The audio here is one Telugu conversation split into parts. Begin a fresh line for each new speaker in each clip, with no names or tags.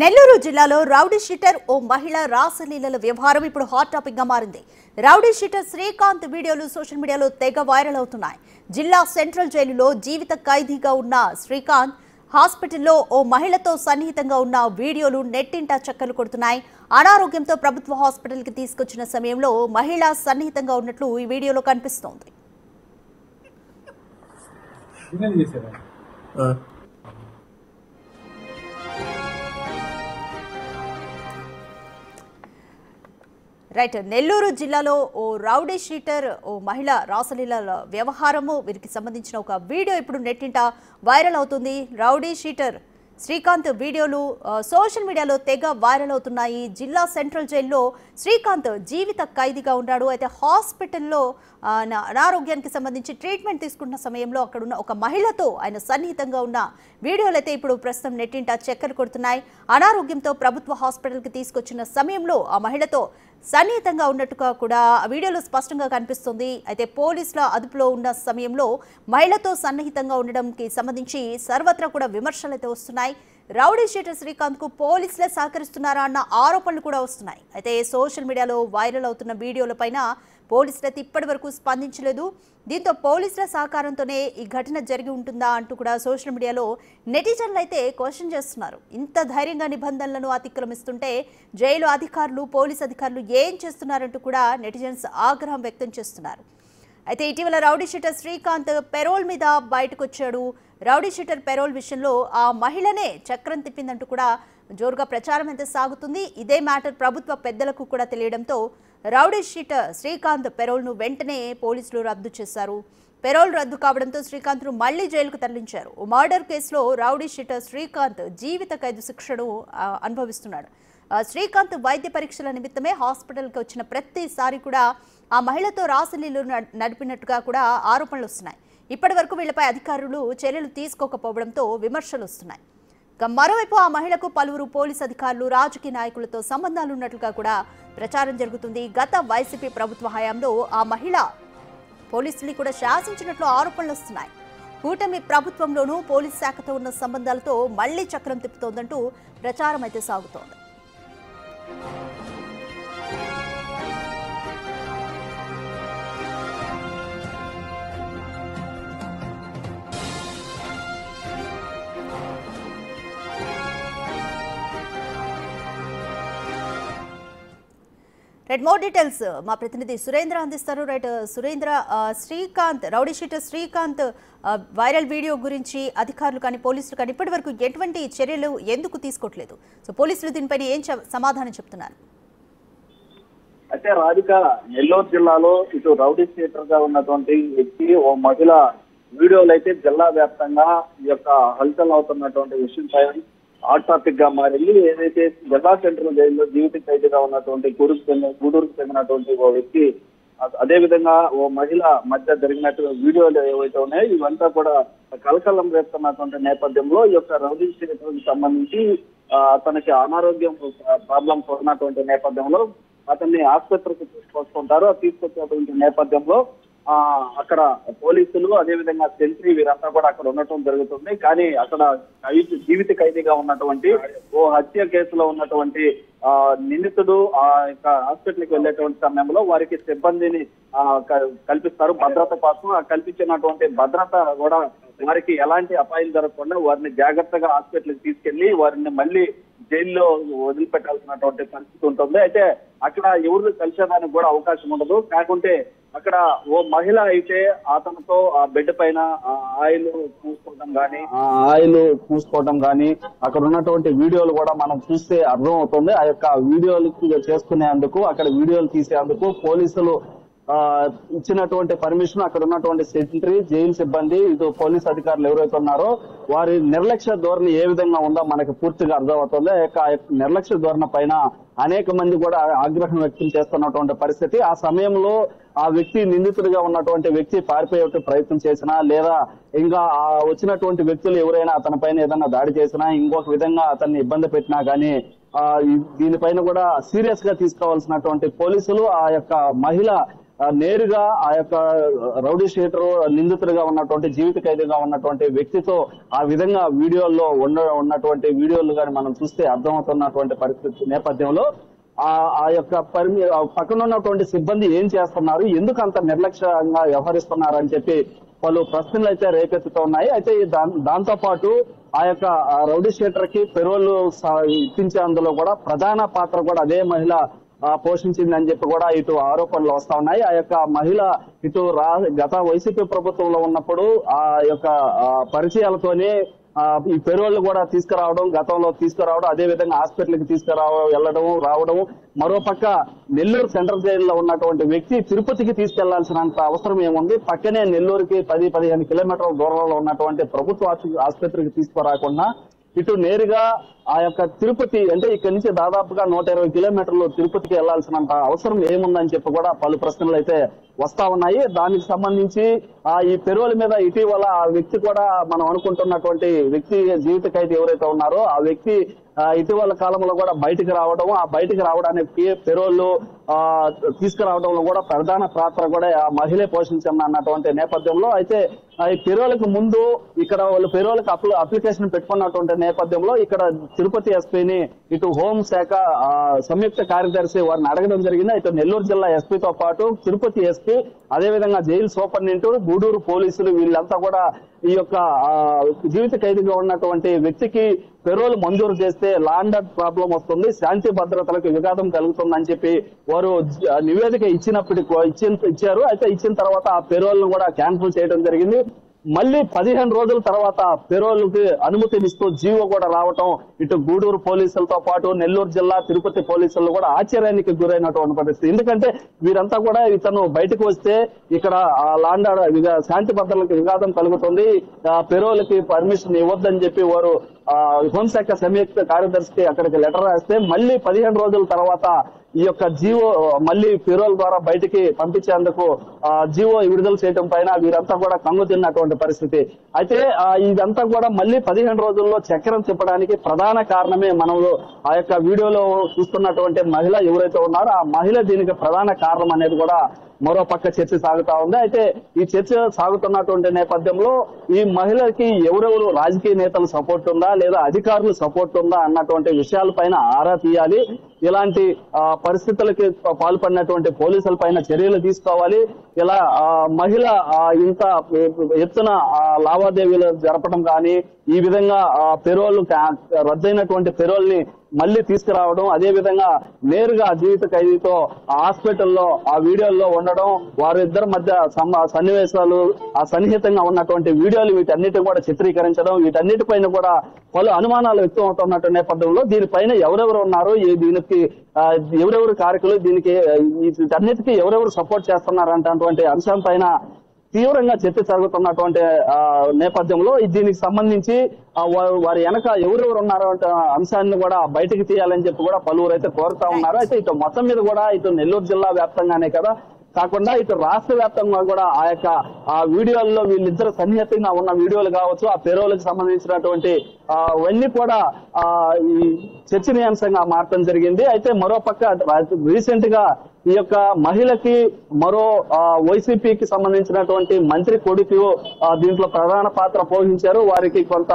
నెల్లూరు జిల్లాలో రౌడీ షీటర్ ఓ మహిళ రాసలీలల వ్యవహారం ఇప్పుడు హాట్ టాపిక్ గా మారింది. రౌడీ షీటర్ శ్రీకాంత్ వీడియోలు సోషల్ మీడియాలో తెగ వైరల్ అవుతున్నాయి. జిల్లా సెంట్రల్ జైలులో జీవిత ఖైదీగా ఉన్న శ్రీకాంత్ హాస్పిటల్లో ఓ మహిళతో సన్నిహితంగా ఉన్న వీడియోలు నెట్టింట చక్కర్లు కొడుతున్నాయి. అనారోగ్యంతో ప్రభుత్వ హాస్పిటల్కి తీసుకొచ్చిన సమయంలో మహిళ సన్నిహితంగా ఉన్నట్లు ఈ వీడియోలో కనిపిస్తోంది. రైట్, నెల్లూరు జిల్లాలో ఓ రౌడీ షీటర్ ఓ మహిళ రాసలీలల వ్యవహారము వీరికి సంబంధించిన ఒక వీడియో ఇప్పుడు నెట్టింట వైరల్ అవుతుంది. రౌడీ షీటర్ శ్రీకాంత్ వీడియోలు సోషల్ మీడియాలో తెగ వైరల్ అవుతున్నాయి. జిల్లా సెంట్రల్ జైల్లో శ్రీకాంత్ జీవిత ఖైదీగా ఉన్నాడు. అయితే హాస్పిటల్లో అనారోగ్యానికి సంబంధించి ట్రీట్మెంట్ తీసుకుంటున్న సమయంలో అక్కడున్న ఒక మహిళతో ఆయన సన్నిహితంగా ఉన్న వీడియోలు అయితే ఇప్పుడు ప్రస్తుతం నెట్టింట చక్కర్లు కొడుతున్నాయి. అనారోగ్యంతో ప్రభుత్వ హాస్పిటల్కి తీసుకొచ్చిన సమయంలో ఆ మహిళతో సన్నిహితంగా ఉన్నట్టుగా కూడా ఆ వీడియోలో స్పష్టంగా కనిపిస్తుంది. అయితే పోలీసుల అదుపులో ఉన్న సమయంలో మహిళతో సన్నిహితంగా ఉండడంకి సంబంధించి సర్వత్రా కూడా విమర్శలు అయితే వస్తున్నాయి. రౌడీ షీటర్ శ్రీకాంత్ కు పోలీసులే సహకరిస్తున్నారా అన్న ఆరోపణలు కూడా వస్తున్నాయి. అయితే సోషల్ మీడియాలో వైరల్ అవుతున్న వీడియోలపైన పోలీసులు అయితే ఇప్పటి వరకు స్పందించలేదు. దీంతో పోలీసుల సహకారంతోనే ఈ ఘటన జరిగి ఉంటుందా అంటూ కూడా సోషల్ మీడియాలో నెటిజన్లు అయితే క్వశ్చన్ చేస్తున్నారు. ఇంత ధైర్యంగా నిబంధనలను అతిక్రమిస్తుంటే జైలు అధికారులు పోలీసు అధికారులు ఏం చేస్తున్నారంటూ కూడా నెటిజన్స్ ఆగ్రహం వ్యక్తం చేస్తున్నారు. అయితే ఇటీవల రౌడీ షీటర్ శ్రీకాంత్ పెరోల్ మీద బయటకు వచ్చాడు. రౌడీ షీటర్ పెరోల్ విషయంలో ఆ మహిళనే చక్రం తిప్పిందంటూ కూడా జోరుగా ప్రచారం అయితే సాగుతుంది. ఇదే మ్యాటర్ ప్రభుత్వ పెద్దలకు కూడా తెలియడంతో రౌడీ షీటర్ శ్రీకాంత్ పెరోల్ను వెంటనే పోలీసులు రద్దు చేశారు. పెరోల్ రద్దు కావడంతో శ్రీకాంత్ను మళ్లీ జైలుకు తరలించారు. మర్డర్ కేసులో రౌడీ షీటర్ శ్రీకాంత్ జీవిత ఖైదు శిక్షను అనుభవిస్తున్నాడు. శ్రీకాంత్ వైద్య పరీక్షల నిమిత్తమే హాస్పిటల్కి వచ్చిన ప్రతిసారి కూడా ఆ మహిళతో రాసలీలు నడిపినట్టుగా కూడా ఆరోపణలు వస్తున్నాయి. ఇప్పటి వరకు వీళ్లపై అధికారులు చర్యలు తీసుకోకపోవడంతో విమర్శలు వస్తున్నాయి. మరోవైపు ఆ మహిళకు పలువురు పోలీసు అధికారులు రాజకీయ నాయకులతో సంబంధాలు ఉన్నట్లుగా కూడా ప్రచారం జరుగుతుంది. గత వైసీపీ ప్రభుత్వ హయాంలో ఆ మహిళ పోలీసుల్ని కూడా శాసించినట్లు ఆరోపణలు వస్తున్నాయి. కూటమి ప్రభుత్వంలోనూ పోలీసు శాఖతో ఉన్న సంబంధాలతో మళ్లీ చక్రం తిప్పుతోందంటూ ప్రచారం అయితే సాగుతోంది. రైట్, మోర్ డీటెయిల్స్ మా ప్రతినిధి సురేంద్ర అందిస్తారు. Right Surendra, Srikanth rowdy sheeter Srikanth viral video గురించి అధికారులు కానీ పోలీసులు కానీ ఇప్పటి వరకు ఎటువంటి చర్యలు ఎందుకు తీసుకోవట్లేదు? సో పోలీసులు దీనిపైన ఏం సమాధానం చెప్తున్నారు?
అయితే రాధిక, నెల్లూరు జిల్లాలో ఇటు రౌడీ షీటర్ గా ఉన్నటువంటి వ్యక్తి ఓ మహిళ వీడియోలు అయితే జిల్లా వ్యాప్తంగా ఈ యొక్క హల్చల్ అవుతున్నటువంటి విషయంపై హాట్ టాపిక్ గా మారింది. ఏదైతే జిల్లా సెంట్రల్ జైల్లో జీవిత ఖైదీగా ఉన్నటువంటి గూడూరుకు చెందినటువంటి ఓ వ్యక్తి, అదే విధంగా ఓ మహిళ మధ్య జరిగినట్టు వీడియోలు ఏవైతే ఉన్నాయో ఇవంతా కూడా కలకలం రేపుతున్నటువంటి నేపథ్యంలో ఈ యొక్క రౌడీ షీటర్ సంబంధించి అతనికి అనారోగ్యం ప్రాబ్లమ్స్ ఉన్నటువంటి నేపథ్యంలో అతన్ని ఆసుపత్రికి తీసుకొస్తుంటారు. తీసుకొచ్చినటువంటి నేపథ్యంలో అక్కడ పోలీసులు అదేవిధంగా సెంట్రీ వీరంతా కూడా అక్కడ ఉండటం జరుగుతుంది. కానీ అక్కడ జీవిత ఖైదీగా ఉన్నటువంటి ఓ హత్య కేసులో ఉన్నటువంటి నిందితుడు ఆ యొక్క హాస్పిటల్కి వెళ్ళేటువంటి సమయంలో వారికి సిబ్బందిని కల్పిస్తారు భద్రత కోసం. కల్పించినటువంటి భద్రత కూడా వారికి ఎలాంటి అపాయం జరగకుండా వారిని జాగ్రత్తగా హాస్పిటల్కి తీసుకెళ్లి వారిని మళ్ళీ జైల్లో వదిలిపెట్టాల్సినటువంటి పరిస్థితి ఉంటుంది. అయితే అక్కడ ఎవరు కలిసేదానికి కూడా అవకాశం ఉండదు. కాకుంటే అక్కడ ఓ మహిళ అయితే అతనితో ఆ బెడ్ పైన ఆయిల్ పూసుకోవడం కానీ అక్కడ ఉన్నటువంటి వీడియోలు కూడా మనం చూస్తే అర్థం అవుతుంది. ఆ యొక్క వీడియోలు చేసుకునేందుకు అక్కడ వీడియోలు తీసేందుకు పోలీసులు ఇచ్చినటువంటి పర్మిషన్ అక్కడ ఉన్నటువంటి సెక్రటరీ జైలు సిబ్బంది ఇటు పోలీస్ అధికారులు ఎవరైతే ఉన్నారో వారి నిర్లక్ష్య ధోరణి ఏ విధంగా ఉందో మనకు పూర్తిగా అర్థమవుతుంది. ఆ యొక్క నిర్లక్ష్య ధోరణి పైన అనేక మంది కూడా ఆగ్రహం వ్యక్తం చేస్తున్నటువంటి పరిస్థితి. ఆ సమయంలో ఆ వ్యక్తి నిందితుడిగా ఉన్నటువంటి వ్యక్తి పారిపోయే ప్రయత్నం చేసినా లేదా ఇంకా వచ్చినటువంటి వ్యక్తులు ఎవరైనా అతని పైన ఏదైనా దాడి చేసినా ఇంకొక విధంగా అతన్ని ఇబ్బంది పెట్టినా గానీ దీనిపైన కూడా సీరియస్ గా తీసుకోవాల్సినటువంటి పోలీసులు ఆ యొక్క మహిళ నేరుగా ఆ యొక్క రౌడీ షీటర్ నిందితుడిగా ఉన్నటువంటి జీవిత ఖైదీగా ఉన్నటువంటి వ్యక్తితో ఆ విధంగా వీడియోల్లో ఉన్నటువంటి వీడియోలు కానీ మనం చూస్తే అర్థమవుతున్నటువంటి పరిస్థితి నేపథ్యంలో ఆ యొక్క పక్కన ఉన్నటువంటి సిబ్బంది ఏం చేస్తున్నారు, ఎందుకు అంత నిర్లక్ష్యంగా వ్యవహరిస్తున్నారు అని చెప్పి పలు ప్రశ్నలు అయితే రేకెత్తుతూ ఉన్నాయి. అయితే దాంతో పాటు ఆ యొక్క రౌడీ షీటర్ కి పెరోల్ ఇప్పించే అందులో కూడా ప్రధాన పాత్ర కూడా అదే మహిళ పోషించిందని చెప్పి కూడా ఇటు ఆరోపణలు వస్తా ఉన్నాయి. ఆ యొక్క మహిళ ఇటు గత వైసీపీ ప్రభుత్వంలో ఉన్నప్పుడు ఆ యొక్క పరిచయాలతోనే ఈ పెరోల్ కూడా గతంలో తీసుకురావడం, అదే విధంగా హాస్పిటల్ కి వెళ్ళడం రావడం. మరోపక్క నెల్లూరు సెంట్రల్ జైల్లో ఉన్నటువంటి వ్యక్తి తిరుపతికి తీసుకెళ్లాల్సినంత అవసరం ఏముంది, పక్కనే నెల్లూరుకి 10-15 కిలోమీటర్ల దూరంలో ఉన్నటువంటి ప్రభుత్వ ఆసుపత్రికి తీసుకురాకుండా ఇటు నేరుగా ఆ యొక్క తిరుపతి అంటే ఇక్కడి నుంచి దాదాపుగా 120 కిలోమీటర్లు తిరుపతికి వెళ్లాల్సినంత అవసరం ఏముందని చెప్పి కూడా పలు ప్రశ్నలు అయితే వస్తా ఉన్నాయి. దానికి సంబంధించి ఈ పెరోల్ మీద ఇటీవల ఆ వ్యక్తి కూడా మనం అనుకుంటున్నటువంటి వ్యక్తి జీవిత ఖైదీ ఎవరైతే ఉన్నారో ఆ వ్యక్తి ఇటీవల కాలంలో కూడా బయటికి రావడం, ఆ బయటికి రావడానికి పెరోల్ తీసుకురావడంలో కూడా ప్రధాన పాత్ర కూడా ఆ మహిళే పోషించన్నటువంటి నేపథ్యంలో అయితే ఈ పెరోల్కి ముందు ఇక్కడ వాళ్ళు పెరోల్కి అప్లికేషన్ పెట్టుకున్నటువంటి నేపథ్యంలో ఇక్కడ తిరుపతి ఎస్పీని ఇటు హోంశాఖ సంయుక్త కార్యదర్శి వారిని అడగడం జరిగింది. ఇటు నెల్లూరు జిల్లా ఎస్పీతో పాటు తిరుపతి ఎస్పీ, అదేవిధంగా జైలు సూపరింటెండెంట్, గూడూరు పోలీసులు వీళ్ళంతా కూడా ఈ యొక్క జీవిత ఖైదీగా ఉన్నటువంటి వ్యక్తికి పెరోల్ మంజూరు చేస్తే లా అండ్ ఆర్డర్ ప్రాబ్లం వస్తుంది, శాంతి భద్రతలకు విఘాతం కలుగుతుందని చెప్పి వారు నివేదిక ఇచ్చారు. అయితే ఇచ్చిన తర్వాత ఆ పెరోల్ ను కూడా క్యాన్సిల్ చేయడం జరిగింది. మళ్ళీ 15 రోజుల తర్వాత పెరోల్ కి అనుమతినిస్తూ జీవో కూడా రావటం ఇటు గూడూరు పోలీసులతో పాటు నెల్లూరు జిల్లా తిరుపతి పోలీసులు కూడా ఆశ్చర్యానికి గురైనటువంటి పరిస్థితి. ఎందుకంటే వీరంతా కూడా ఇతను బయటకు వస్తే ఇక్కడ లా అండ్ ఆర్డర్ శాంతి భద్రతలకు విఘాతం కలుగుతుంది, పెరోల్ కి పర్మిషన్ ఇవ్వద్దని చెప్పి వారు హోంశాఖ సంయుక్త కార్యదర్శికి అక్కడికి లెటర్ రాస్తే మళ్ళీ 15 రోజుల తర్వాత ఈ యొక్క జీవో మళ్ళీ పెరోల్ ద్వారా బయటికి పంపించేందుకు జీవో విడుదల చేయడం పైన వీరంతా కూడా కంగు తిన్నటువంటి పరిస్థితి. అయితే ఇదంతా కూడా మళ్ళీ 15 రోజుల్లో చక్రం తిప్పడానికి ప్రధాన కారణమే మనం ఆ యొక్క వీడియోలో చూస్తున్నటువంటి మహిళ ఎవరైతే ఉన్నారో ఆ మహిళ దీనికి ప్రధాన కారణం అనేది కూడా మరో పక్క చర్చ సాగుతా ఉంది. అయితే ఈ చర్చ సాగుతున్నటువంటి నేపథ్యంలో ఈ మహిళకి ఎవరెవరు రాజకీయ నేతలు సపోర్ట్ ఉందా లేదా అధికారులు సపోర్ట్ ఉందా అన్నటువంటి విషయాలపైన ఆరా తీయాలి. ఇలాంటి పరిస్థితులకి పాల్పడినటువంటి పోలీసుల పైన చర్యలు తీసుకోవాలి. ఇలా మహిళ ఇంత ఎత్తున లావాదేవీలు జరపడం కానీ ఈ విధంగా పెరోల్ రద్దయినటువంటి పెరోల్ ని మళ్ళీ తీసుకురావడం, అదే విధంగా నేరుగా జీవిత ఖైదీతో హాస్పిటల్లో ఆ వీడియోల్లో ఉండడం, వారిద్దరి మధ్య సన్నివేశాలు సన్నిహితంగా ఉన్నటువంటి వీడియోలు వీటన్నిటి కూడా చిత్రీకరించడం, వీటన్నిటిపైన కూడా పలు అనుమానాలు వ్యక్తం అవుతున్నటువంటి నేపథ్యంలో దీనిపైన ఎవరెవరు ఉన్నారు, దీనికి ఎవరెవరు కారకులు, దీనికి వీటన్నిటికీ ఎవరెవరు సపోర్ట్ చేస్తున్నారంటే అంశం పైన తీవ్రంగా చర్చ జరుగుతున్నటువంటి నేపథ్యంలో దీనికి సంబంధించి వారి వెనక ఎవరెవరు ఉన్నారో అంటే అంశాన్ని కూడా బయటకు తీయాలని చెప్పి కూడా పలువురు అయితే కోరుతా ఉన్నారు. అయితే ఇటు మొత్తం మీద కూడా ఇటు నెల్లూరు జిల్లా వ్యాప్తంగానే కదా కాకుండా ఇటు రాష్ట్ర వ్యాప్తంగా కూడా ఆ యొక్క ఆ వీడియోల్లో వీళ్ళిద్దరు సన్నిహితంగా ఉన్న వీడియోలు కావచ్చు, ఆ పెరోల్కి సంబంధించినటువంటి అవన్నీ కూడా ఈ చర్చనీయాంశంగా మారటం జరిగింది. అయితే మరో పక్క రీసెంట్ గా ఈ యొక్క మహిళకి మరో వైసీపీకి సంబంధించినటువంటి మంత్రి కొడుకు దీంట్లో ప్రధాన పాత్ర పోషించారు, వారికి కొంత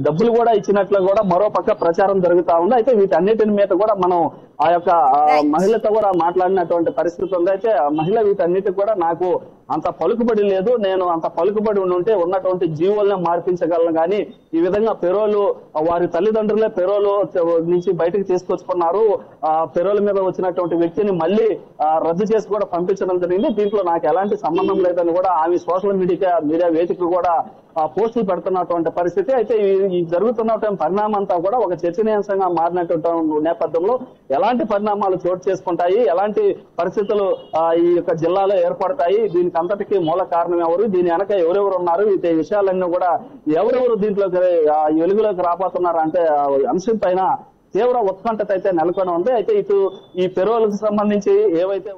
డబ్బులు కూడా ఇచ్చినట్లు కూడా మరో పక్క ప్రచారం జరుగుతా ఉంది. అయితే వీటన్నిటిని మీద కూడా మనం ఆ యొక్క మహిళతో కూడా మాట్లాడినటువంటి పరిస్థితి ఉంది. అయితే ఆ మహిళ వీటన్నిటికి కూడా నాకు అంత పలుకుబడి లేదు, నేను అంత పలుకుబడి ఉంటే ఉన్నటువంటి జీవోల్ని మార్పించగలను, కానీ ఈ విధంగా పెరోలు వారి తల్లిదండ్రులే పెరోలు నుంచి బయటకు తీసుకొచ్చుకున్నారు, పెరోల్ మీద వచ్చినటువంటి వ్యక్తిని మళ్ళీ రద్దు చేసి కూడా పంపించడం జరిగింది, దీంట్లో నాకు ఎలాంటి సంబంధం లేదని కూడా ఆమె సోషల్ మీడియా వేదికలు కూడా పోస్టులు పెడుతున్నటువంటి పరిస్థితి. అయితే ఈ జరుగుతున్నటువంటి పరిణామం అంతా కూడా ఒక చర్చనీయాంశంగా మారినటువంటి నేపథ్యంలో ఎలాంటి పరిణామాలు చోటు చేసుకుంటాయి, ఎలాంటి పరిస్థితులు ఈ యొక్క జిల్లాలో ఏర్పడతాయి, దీనికి అంతటికీ మూల కారణం ఎవరు, దీని వెనక ఎవరెవరు ఉన్నారు, ఈ విషయాలన్నీ కూడా ఎవరెవరు దీంట్లోకి వెలుగులోకి రాబోతున్నారు అంటే అంశం పైన తీవ్ర ఉత్కంఠత అయితే నెలకొని ఉంది. అయితే ఇటు ఈ పెరోల్కి సంబంధించి ఏవైతే